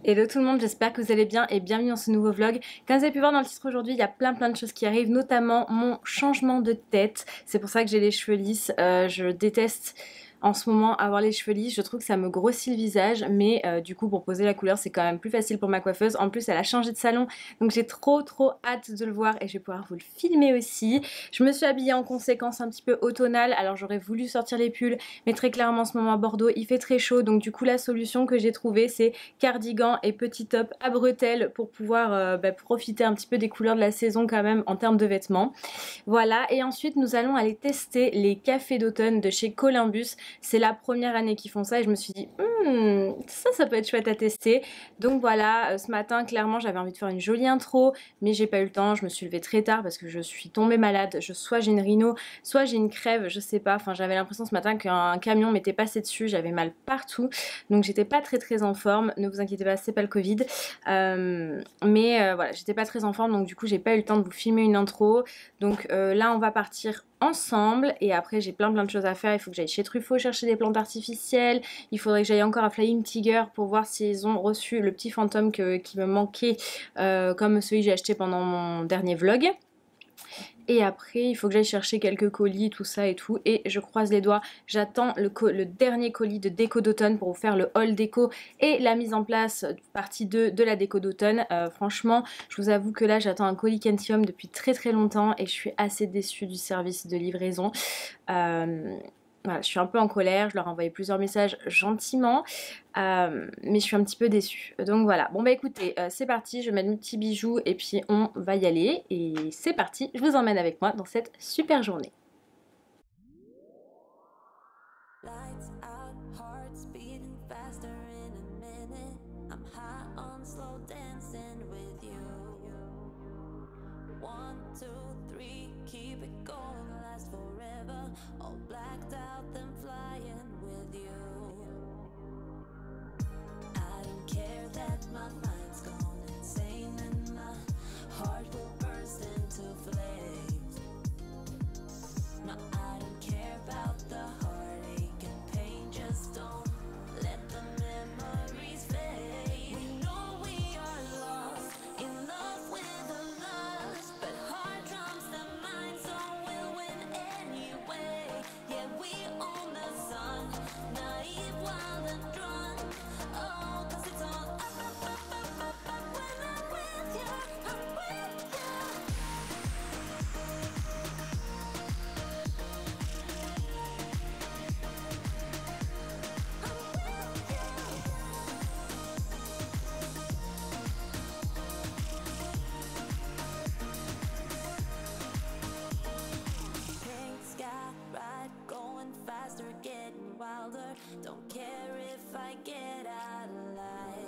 Hello tout le monde, j'espère que vous allez bien et bienvenue dans ce nouveau vlog. Comme vous avez pu voir dans le titre aujourd'hui, il y a plein de choses qui arrivent, notamment mon changement de tête. C'est pour ça que j'ai les cheveux lisses. Je déteste en ce moment avoir les cheveux lisses, je trouve que ça me grossit le visage, mais du coup pour poser la couleur c'est quand même plus facile pour ma coiffeuse. En plus elle a changé de salon, donc j'ai trop hâte de le voir et je vais pouvoir vous le filmer aussi. Je me suis habillée en conséquence un petit peu automnale, alors j'aurais voulu sortir les pulls, mais très clairement en ce moment à Bordeaux il fait très chaud, donc du coup la solution que j'ai trouvée c'est cardigan et petit top à bretelles pour pouvoir profiter un petit peu des couleurs de la saison quand même en termes de vêtements. Voilà, et ensuite nous allons aller tester les cafés d'automne de chez Columbus. C'est la première année qu'ils font ça et je me suis dit ça peut être chouette à tester. Donc voilà, ce matin clairement j'avais envie de faire une jolie intro, mais j'ai pas eu le temps. Je me suis levée très tard parce que je suis tombée malade. Soit j'ai une rhino, soit j'ai une crève, je sais pas. Enfin j'avais l'impression ce matin qu'un camion m'était passé dessus, j'avais mal partout, donc j'étais pas très en forme. Ne vous inquiétez pas, c'est pas le Covid, mais voilà, j'étais pas très en forme, donc du coup j'ai pas eu le temps de vous filmer une intro. Donc là on va partir ensemble et après j'ai plein de choses à faire. Il faut que j'aille chez Truffaut chercher des plantes artificielles, il faudrait que j'aille encore à Flying Tiger pour voir s'ils ont reçu le petit fantôme qui me manquait, comme celui que j'ai acheté pendant mon dernier vlog. Et après il faut que j'aille chercher quelques colis, tout ça et tout, et je croise les doigts, j'attends le dernier colis de déco d'automne pour vous faire le haul déco et la mise en place partie 2 de la déco d'automne. Franchement je vous avoue que là j'attends un colis Kentium depuis très longtemps et je suis assez déçue du service de livraison. Voilà, je suis un peu en colère, je leur ai envoyé plusieurs messages gentiment, mais je suis un petit peu déçue. Donc voilà, bon bah écoutez, c'est parti, je mets mes petits bijoux et puis on va y aller. Et c'est parti, je vous emmène avec moi dans cette super journée. Lights out, hearts beating faster in a minute. I'm high on slow dancing with you. 1, 2, 3, keep it going, last forever. All blacked out, then flying with you. I don't care that my mind's gone insane and my heart will burst into flames. No, I don't care about the heartache and pain, just don't let the memories fade. We know we are lost, in love with the lust, but heart trumps the mind, so we'll win anyway. Yeah, we own the sun, naive, wild and drunk. Oh, 'cause it's all up when I'm with you, I'm with you. Pink sky ride, going faster, getting wilder. Don't care if I get out of line.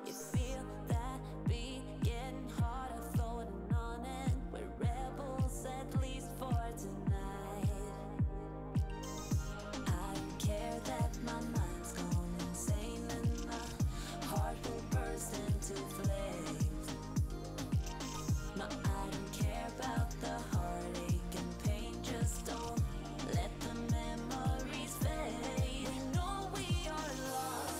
You feel that beat getting harder, floating on it. We're rebels at least for tonight. I don't care that my mind's gone insane and my heart will burst into flames. No, I don't care about the heartache and pain, just don't let the memories fade. We know we are lost.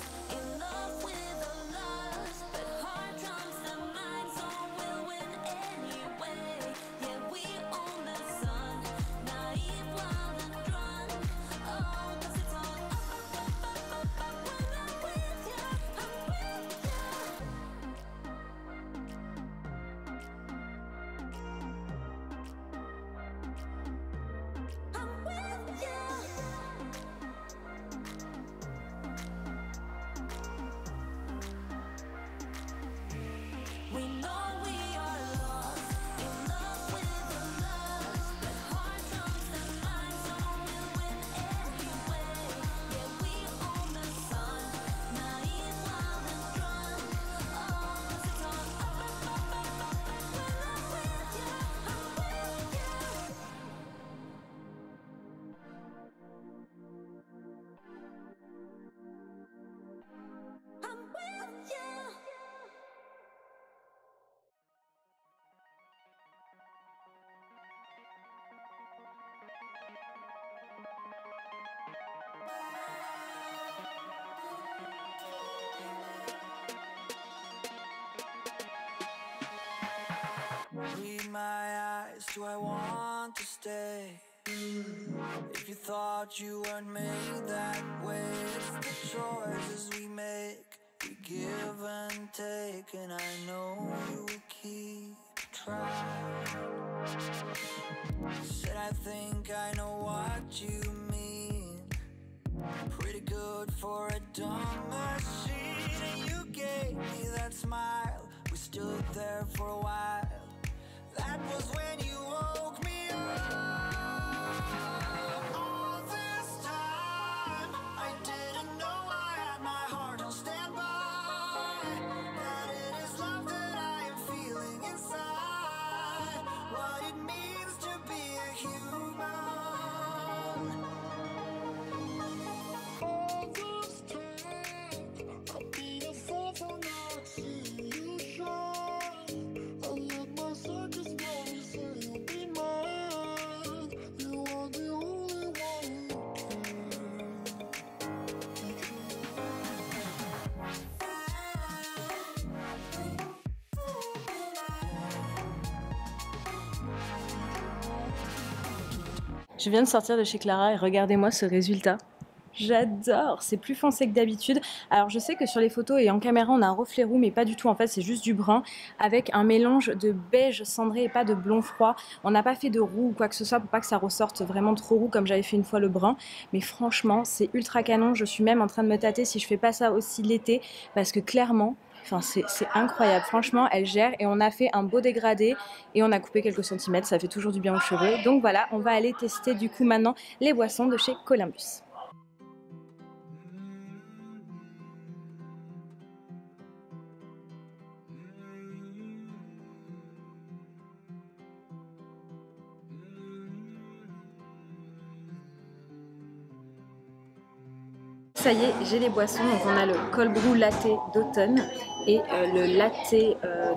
Read my eyes, do I want to stay? If you thought you weren't made that way, it's the choices we make. We give and take, and I know you will keep trying. Said I think I know what you mean. Pretty good for a dumb machine. And you gave me that smile. We stood there for a while. That was when you woke me up. All this time I didn't know I had my heart on standby. That it is love that I am feeling inside. What it means to be a human. All this time I've been a fool for not seeing you shine. I let my circus know you say you'll be mine. You are the only one who Je viens de sortir de chez Clara et regardez-moi ce résultat. J'adore, c'est plus foncé que d'habitude. Alors je sais que sur les photos et en caméra on a un reflet roux mais pas du tout, en fait c'est juste du brun avec un mélange de beige cendré et pas de blond froid. On n'a pas fait de roux ou quoi que ce soit pour pas que ça ressorte vraiment trop roux comme j'avais fait une fois le brun. Mais franchement c'est ultra canon, je suis même en train de me tâter si je fais pas ça aussi l'été parce que clairement... Enfin, c'est incroyable, franchement elle gère et on a fait un beau dégradé et on a coupé quelques centimètres, ça fait toujours du bien aux cheveux. Donc voilà, on va aller tester du coup maintenant les boissons de chez Columbus. Ça y est, j'ai les boissons, donc on a le cold brew latte d'automne et le latte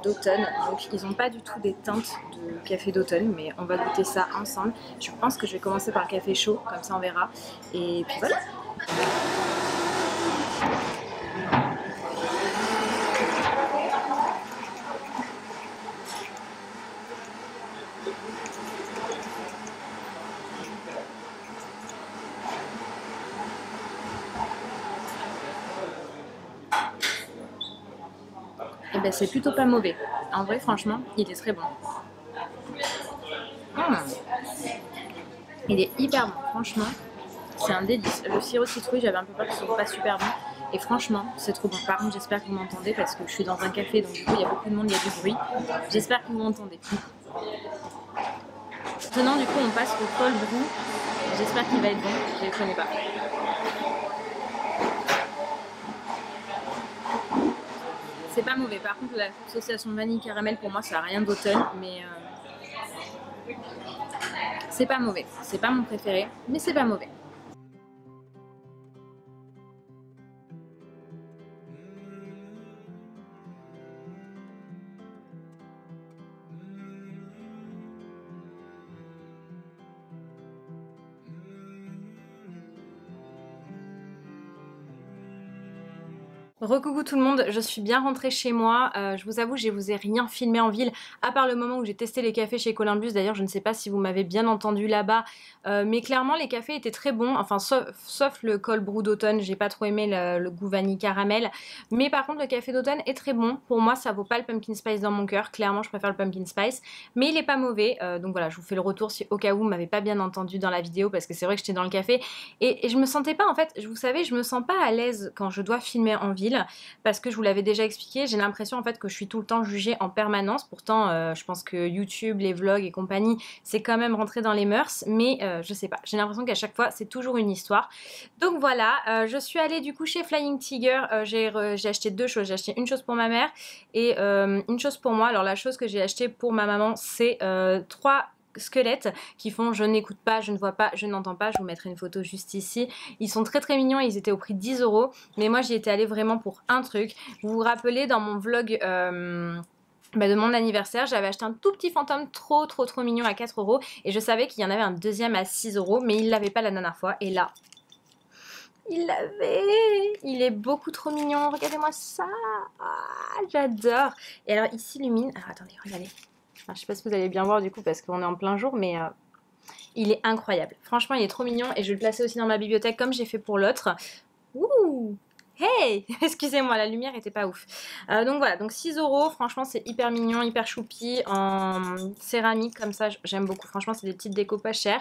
d'automne. Donc ils n'ont pas du tout des teintes de café d'automne, mais on va goûter ça ensemble. Je pense que je vais commencer par le café chaud, comme ça on verra. Et puis voilà. Et ben c'est plutôt pas mauvais. En vrai, franchement, il est très bon. Il est hyper bon, franchement. C'est un délice. Le sirop de citrouille, j'avais un peu peur que ce soit pas super bon. Et franchement, c'est trop bon. Par contre, j'espère que vous m'entendez parce que je suis dans un café, donc du coup, il y a beaucoup de monde, il y a du bruit. J'espère que vous m'entendez. Maintenant, du coup, on passe au cold brew. J'espère qu'il va être bon. Je ne le connais pas. C'est pas mauvais. Par contre, l'association vanille caramel, pour moi, ça n'a rien d'automne, mais c'est pas mauvais. C'est pas mon préféré, mais c'est pas mauvais. Recoucou tout le monde, je suis bien rentrée chez moi, je vous avoue je vous ai rien filmé en ville à part le moment où j'ai testé les cafés chez Columbus. D'ailleurs je ne sais pas si vous m'avez bien entendu là-bas, mais clairement les cafés étaient très bons, enfin sauf le cold brew d'automne, j'ai pas trop aimé le goût vanille caramel, mais par contre le café d'automne est très bon. Pour moi ça vaut pas le pumpkin spice dans mon cœur, clairement je préfère le pumpkin spice, mais il est pas mauvais, donc voilà je vous fais le retour si au cas où vous m'avez pas bien entendu dans la vidéo parce que c'est vrai que j'étais dans le café et je me sentais pas en fait, vous savez je me sens pas à l'aise quand je dois filmer en ville parce que je vous l'avais déjà expliqué, j'ai l'impression en fait que je suis tout le temps jugée en permanence. Pourtant je pense que YouTube, les vlogs et compagnie c'est quand même rentré dans les mœurs, mais je sais pas, j'ai l'impression qu'à chaque fois c'est toujours une histoire. Donc voilà, je suis allée du coup chez Flying Tiger, j'ai acheté deux choses, j'ai acheté une chose pour ma mère et une chose pour moi. Alors la chose que j'ai acheté pour ma maman c'est 3 squelettes qui font je n'écoute pas, je ne vois pas, je n'entends pas. Je vous mettrai une photo juste ici. Ils sont très très mignons, ils étaient au prix de 10 €, mais moi j'y étais allée vraiment pour un truc. Vous vous rappelez dans mon vlog de mon anniversaire, j'avais acheté un tout petit fantôme trop mignon à 4 € et je savais qu'il y en avait un deuxième à 6 €, mais il l'avait pas la dernière fois et là il l'avait, il est beaucoup trop mignon, regardez-moi ça, ah, j'adore. Et alors il s'illumine, alors attendez, regardez, Alors, je sais pas si vous allez bien voir du coup parce qu'on est en plein jour, mais il est incroyable. Franchement, il est trop mignon et je vais le placer aussi dans ma bibliothèque comme j'ai fait pour l'autre. Ouh! Hey! Excusez-moi, la lumière était pas ouf. Donc voilà, donc 6 euros. Franchement, c'est hyper mignon, hyper choupi en céramique comme ça. J'aime beaucoup. Franchement, c'est des petites décos pas chères.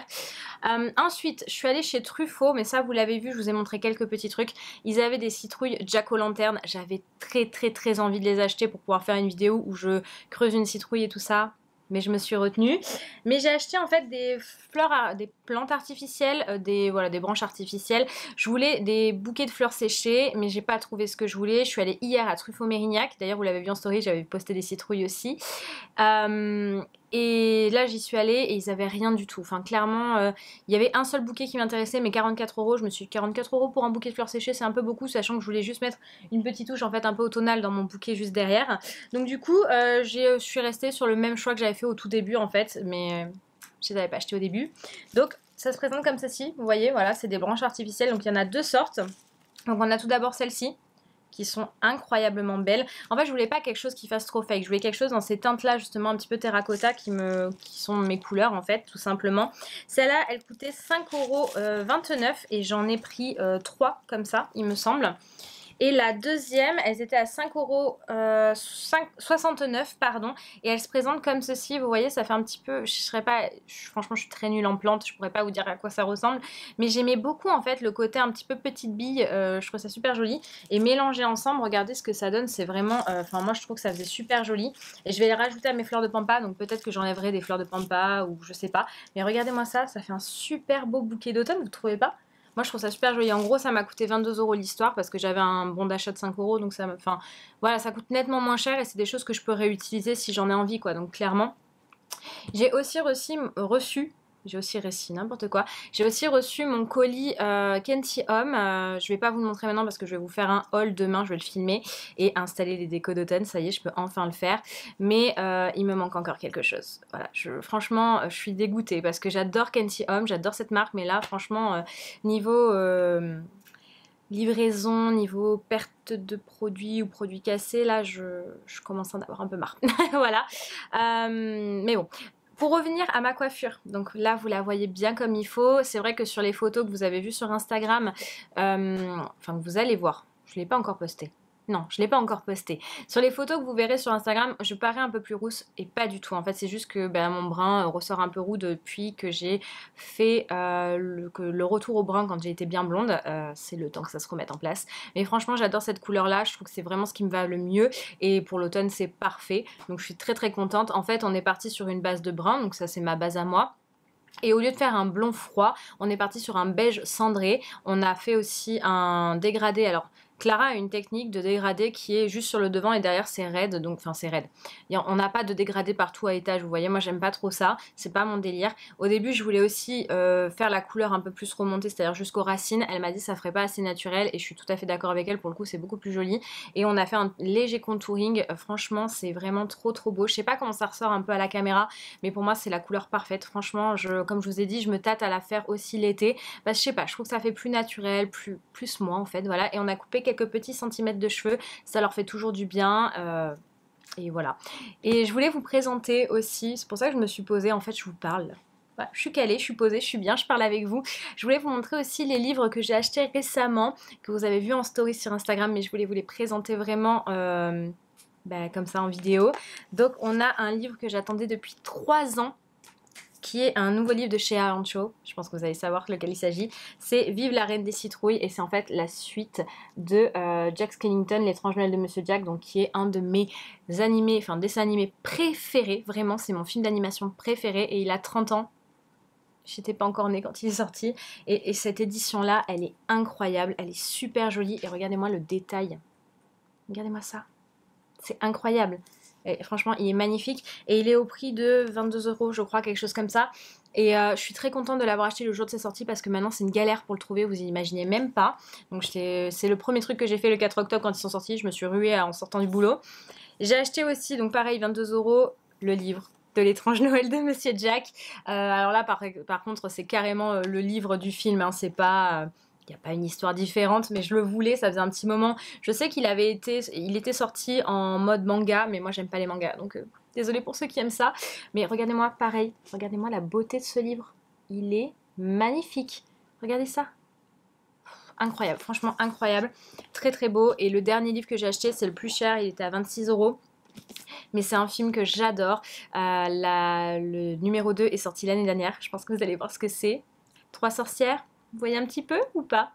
Ensuite, je suis allée chez Truffaut, mais ça, vous l'avez vu, je vous ai montré quelques petits trucs. Ils avaient des citrouilles Jack-o'-lanterne. J'avais très envie de les acheter pour pouvoir faire une vidéo où je creuse une citrouille et tout ça. Mais je me suis retenue. Mais j'ai acheté en fait des fleurs, des plantes artificielles, voilà, des branches artificielles. Je voulais des bouquets de fleurs séchées, mais j'ai pas trouvé ce que je voulais. Je suis allée hier à Truffaut-Mérignac. D'ailleurs, vous l'avez vu en story, j'avais posté des citrouilles aussi. Et là, j'y suis allée et ils avaient rien du tout. Enfin, clairement, il y avait un seul bouquet qui m'intéressait, mais 44 euros. Je me suis dit 44 euros pour un bouquet de fleurs séchées, c'est un peu beaucoup, sachant que je voulais juste mettre une petite touche en fait un peu automnale dans mon bouquet juste derrière. Donc du coup, je suis restée sur le même choix que j'avais fait au tout début en fait, mais je les avais pas achetés au début. Donc ça se présente comme ceci, vous voyez, voilà, c'est des branches artificielles. Donc il y en a deux sortes. Donc on a tout d'abord celle-ci, qui sont incroyablement belles. En fait, je voulais pas quelque chose qui fasse trop fake. Je voulais quelque chose dans ces teintes-là, justement, un petit peu terracotta, qui sont mes couleurs, en fait, tout simplement. Celle-là, elle coûtait 5,29 € et j'en ai pris 3 comme ça, il me semble. Et la deuxième, elles étaient à 5,69 €, pardon. Et elles se présentent comme ceci. Vous voyez, ça fait un petit peu... franchement, je suis très nulle en plantes. Je pourrais pas vous dire à quoi ça ressemble. Mais j'aimais beaucoup, en fait, le côté un petit peu petite bille. Je trouve ça super joli. Et mélangé ensemble, regardez ce que ça donne. C'est vraiment... Enfin, moi, je trouve que ça faisait super joli. Et je vais les rajouter à mes fleurs de pampa. Donc, peut-être que j'enlèverai des fleurs de pampa ou je sais pas. Mais regardez-moi ça. Ça fait un super beau bouquet d'automne. Vous trouvez pas ? Moi, je trouve ça super joli. En gros, ça m'a coûté 22 € l'histoire parce que j'avais un bon d'achat de 5 €. Donc, enfin, voilà, ça coûte nettement moins cher et c'est des choses que je peux réutiliser si j'en ai envie, quoi. Donc, clairement. J'ai aussi reçu j'ai aussi reçu n'importe quoi. J'ai aussi reçu mon colis Kenty Home. Je vais pas vous le montrer maintenant parce que je vais vous faire un haul demain. Je vais le filmer et installer les décos d'automne. Ça y est, je peux enfin le faire. Mais il me manque encore quelque chose. Voilà, franchement, je suis dégoûtée parce que j'adore Kenty Home. J'adore cette marque. Mais là, franchement, niveau... livraison, niveau perte de produits ou produits cassés, là je commence à en avoir un peu marre. Voilà. Mais bon. Pour revenir à ma coiffure, donc là vous la voyez bien comme il faut. C'est vrai que sur les photos que vous avez vues sur Instagram, enfin que vous allez voir, je ne l'ai pas encore posté. Non, je ne l'ai pas encore posté. Sur les photos que vous verrez sur Instagram, je parais un peu plus rousse et pas du tout. En fait, c'est juste que mon brun ressort un peu roux depuis que j'ai fait le retour au brun quand j'ai été bien blonde. C'est le temps que ça se remette en place. Mais franchement, j'adore cette couleur-là. Je trouve que c'est vraiment ce qui me va le mieux. Et pour l'automne, c'est parfait. Donc, je suis très contente. En fait, on est parti sur une base de brun. Donc, ça, c'est ma base à moi. Et au lieu de faire un blond froid, on est parti sur un beige cendré. On a fait aussi un dégradé. Alors, Clara a une technique de dégradé qui est juste sur le devant et derrière c'est raide, donc enfin c'est raide. On n'a pas de dégradé partout à étage, vous voyez, moi j'aime pas trop ça, c'est pas mon délire. Au début je voulais aussi faire la couleur un peu plus remontée, c'est-à-dire jusqu'aux racines. Elle m'a dit ça ferait pas assez naturel et je suis tout à fait d'accord avec elle, pour le coup c'est beaucoup plus joli. Et on a fait un léger contouring, franchement c'est vraiment trop beau. Je sais pas comment ça ressort un peu à la caméra, mais pour moi c'est la couleur parfaite. Franchement, comme je vous ai dit, je me tâte à la faire aussi l'été. Bah je sais pas, je trouve que ça fait plus naturel, plus moi en fait, voilà. Et on a coupé quelques petits centimètres de cheveux, ça leur fait toujours du bien. Et voilà. Et je voulais vous présenter aussi, c'est pour ça que je me suis posée, en fait je vous parle. Voilà, je suis calée, je suis posée, je suis bien, je parle avec vous. Je voulais vous montrer aussi les livres que j'ai achetés récemment, que vous avez vus en story sur Instagram, mais je voulais vous les présenter vraiment comme ça en vidéo. Donc on a un livre que j'attendais depuis 3 ans, qui est un nouveau livre de chez Arancho. Je pense que vous allez savoir lequel il s'agit. C'est Vive la Reine des Citrouilles et c'est en fait la suite de Jack Skellington, L'étrange Noël de Monsieur Jack, donc qui est un de mes dessins animés préférés. Vraiment, c'est mon film d'animation préféré et il a 30 ans. J'étais pas encore née quand il est sorti. Et cette édition-là, elle est incroyable, elle est super jolie et regardez-moi le détail. Regardez-moi ça. C'est incroyable. Et franchement, il est magnifique. Et il est au prix de 22 €, je crois, quelque chose comme ça. Et je suis très contente de l'avoir acheté le jour de sa sortie parce que maintenant, c'est une galère pour le trouver. Vous imaginez même pas. Donc, c'est le premier truc que j'ai fait le 4 octobre quand ils sont sortis. Je me suis ruée en sortant du boulot. J'ai acheté aussi, donc pareil, 22 €, le livre de L'étrange Noël de Monsieur Jack. Alors là, par contre, c'est carrément le livre du film. Hein, c'est pas... Il n'y a pas une histoire différente, mais je le voulais, ça faisait un petit moment. Je sais qu'il était sorti en mode manga, mais moi j'aime pas les mangas, donc Désolée pour ceux qui aiment ça. Mais regardez-moi pareil. Regardez-moi la beauté de ce livre. Il est magnifique. Regardez ça. Incroyable, franchement incroyable. Très très beau. Et le dernier livre que j'ai acheté, c'est le plus cher. Il était à 26 €. Mais c'est un film que j'adore. Le numéro 2 est sorti l'année dernière. Je pense que vous allez voir ce que c'est. 3 sorcières. Vous voyez un petit peu ou pas?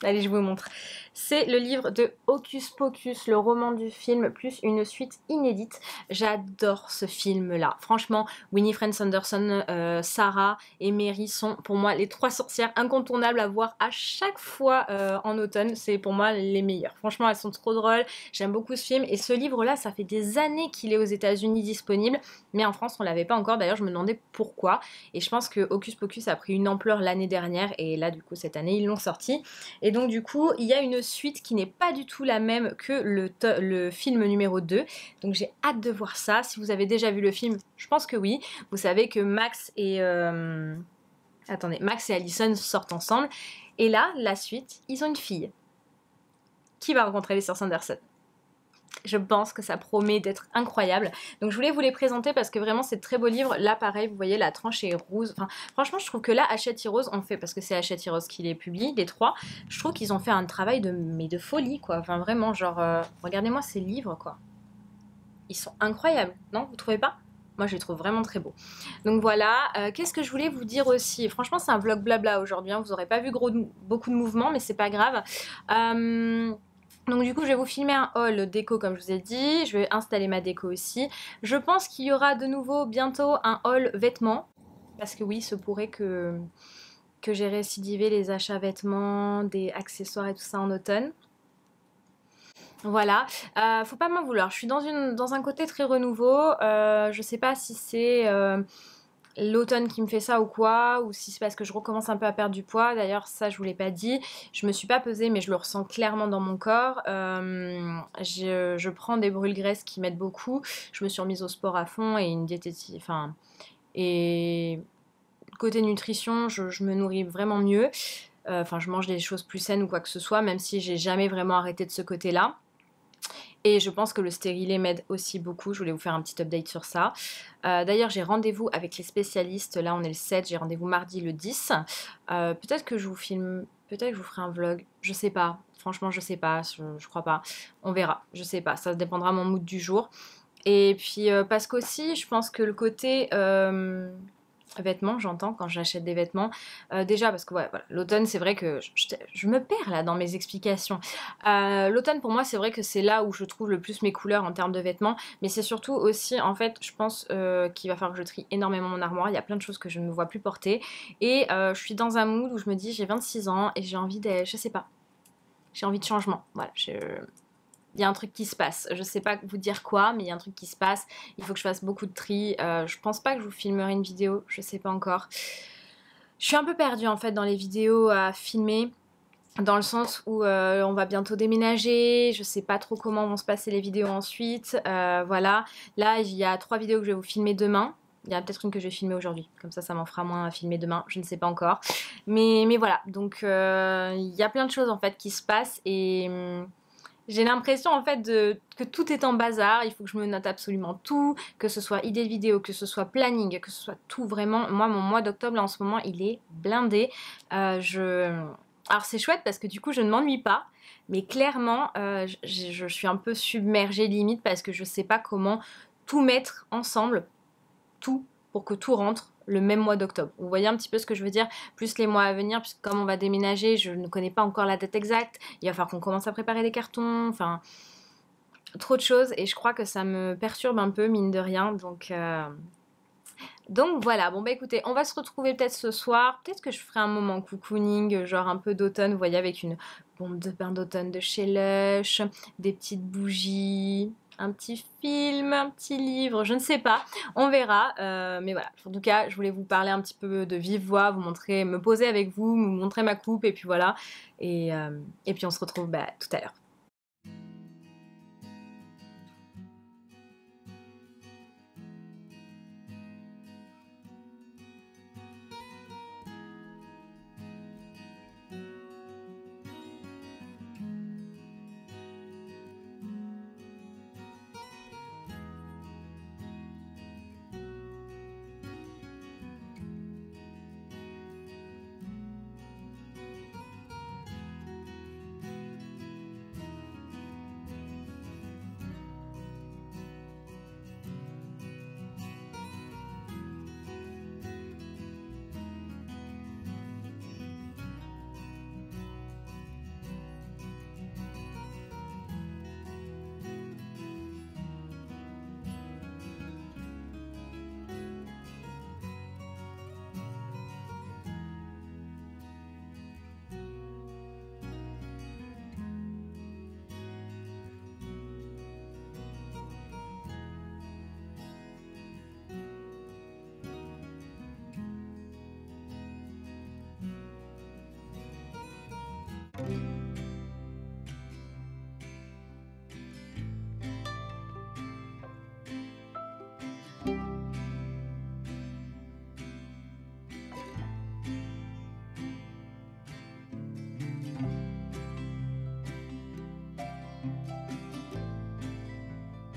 Allez, je vous montre. C'est le livre de Hocus Pocus, le roman du film, plus une suite inédite. J'adore ce film-là. Franchement, Winifred Sanderson, Sarah et Mary sont pour moi les 3 sorcières incontournables à voir à chaque fois en automne. C'est pour moi les meilleures. Franchement, elles sont trop drôles. J'aime beaucoup ce film. Et ce livre-là, ça fait des années qu'il est aux États-Unis disponible. Mais en France, on l'avait pas encore. D'ailleurs, je me demandais pourquoi. Et je pense que Hocus Pocus a pris une ampleur l'année dernière. Et là, du coup, cette année, ils l'ont sorti. Et donc du coup, il y a une suite qui n'est pas du tout la même que le film numéro 2. Donc j'ai hâte de voir ça. Si vous avez déjà vu le film, je pense que oui. Vous savez que Max et Allison sortent ensemble. Et là, la suite, ils ont une fille qui va rencontrer les sœurs Sanderson. Je pense que ça promet d'être incroyable. Donc je voulais vous les présenter parce que vraiment c'est de très beaux livres. Là pareil, vous voyez la tranche est rose. Enfin, franchement je trouve que là Hachette Heroes ont fait, parce que c'est Hachette Heroes qui les publie, les 3. Je trouve qu'ils ont fait un travail de folie quoi. Enfin vraiment genre, regardez-moi ces livres quoi. Ils sont incroyables, non? Vous trouvez pas? Moi je les trouve vraiment très beaux. Donc voilà, qu'est-ce que je voulais vous dire aussi? Franchement c'est un vlog blabla aujourd'hui, hein. Vous n'aurez pas vu beaucoup de mouvements mais c'est pas grave. Donc du coup je vais vous filmer un haul déco comme je vous ai dit, je vais installer ma déco aussi. Je pense qu'il y aura de nouveau bientôt un haul vêtements, parce que oui, il se pourrait que j'ai récidivé les achats vêtements, des accessoires et tout ça en automne. Voilà, faut pas m'en vouloir, je suis dans un côté très renouveau, je sais pas si c'est l'automne qui me fait ça ou quoi, ou si c'est parce que je recommence un peu à perdre du poids. D'ailleurs ça je vous l'ai pas dit, je me suis pas pesée mais je le ressens clairement dans mon corps. Je prends des brûle-graisses qui m'aident beaucoup, je me suis remise au sport à fond et une diététique, enfin, et côté nutrition je me nourris vraiment mieux, enfin je mange des choses plus saines ou quoi que ce soit, même si j'ai jamais vraiment arrêté de ce côté là. Et je pense que le stérilet m'aide aussi beaucoup. Je voulais vous faire un petit update sur ça. D'ailleurs, j'ai rendez-vous avec les spécialistes. Là, on est le 7. J'ai rendez-vous mardi le 10. Peut-être que je vous filme. Peut-être que je vous ferai un vlog. Je sais pas. Franchement, je sais pas. Je crois pas. On verra. Je sais pas. Ça dépendra de mon mood du jour. Et puis, parce qu'aussi, je pense que le côté... vêtements, j'entends quand j'achète des vêtements, déjà parce que ouais, voilà, l'automne c'est vrai que je me perds là dans mes explications. L'automne pour moi c'est vrai que c'est là où je trouve le plus mes couleurs en termes de vêtements, mais c'est surtout aussi en fait je pense qu'il va falloir que je trie énormément mon armoire. Il y a plein de choses que je ne me vois plus porter et je suis dans un mood où je me dis j'ai 26 ans et j'ai envie de, je sais pas, j'ai envie de changement, voilà, il y a un truc qui se passe. Je sais pas vous dire quoi, mais il y a un truc qui se passe. Il faut que je fasse beaucoup de tri. Je pense pas que je vous filmerai une vidéo. Je sais pas encore. Je suis un peu perdue en fait dans les vidéos à filmer. Dans le sens où on va bientôt déménager. Je sais pas trop comment vont se passer les vidéos ensuite. Voilà. Là, il y a 3 vidéos que je vais vous filmer demain. Il y a peut-être une que je vais filmer aujourd'hui. Comme ça m'en fera moins à filmer demain. Je ne sais pas encore. Mais voilà. Donc, il y a plein de choses en fait qui se passent. Et... j'ai l'impression en fait que tout est en bazar, il faut que je me note absolument tout, que ce soit idée de vidéo, que ce soit planning, que ce soit tout vraiment. Moi mon mois d'octobre là en ce moment il est blindé. Alors c'est chouette parce que du coup je ne m'ennuie pas, mais clairement je suis un peu submergée limite parce que je sais pas comment tout mettre ensemble, tout, pour que tout rentre le même mois d'octobre. Vous voyez un petit peu ce que je veux dire? Plus les mois à venir, puisque comme on va déménager, je ne connais pas encore la date exacte. Il va falloir qu'on commence à préparer les cartons, enfin, trop de choses. Et je crois que ça me perturbe un peu, mine de rien. Donc voilà, bon bah écoutez, on va se retrouver peut-être ce soir. Peut-être que je ferai un moment cocooning, genre un peu d'automne, vous voyez, avec une bombe de bain d'automne de chez Lush, des petites bougies, un petit film, un petit livre, je ne sais pas, on verra, mais voilà, en tout cas je voulais vous parler un petit peu de vive voix, vous montrer, me poser avec vous, vous montrer ma coupe et puis voilà, et puis on se retrouve tout à l'heure.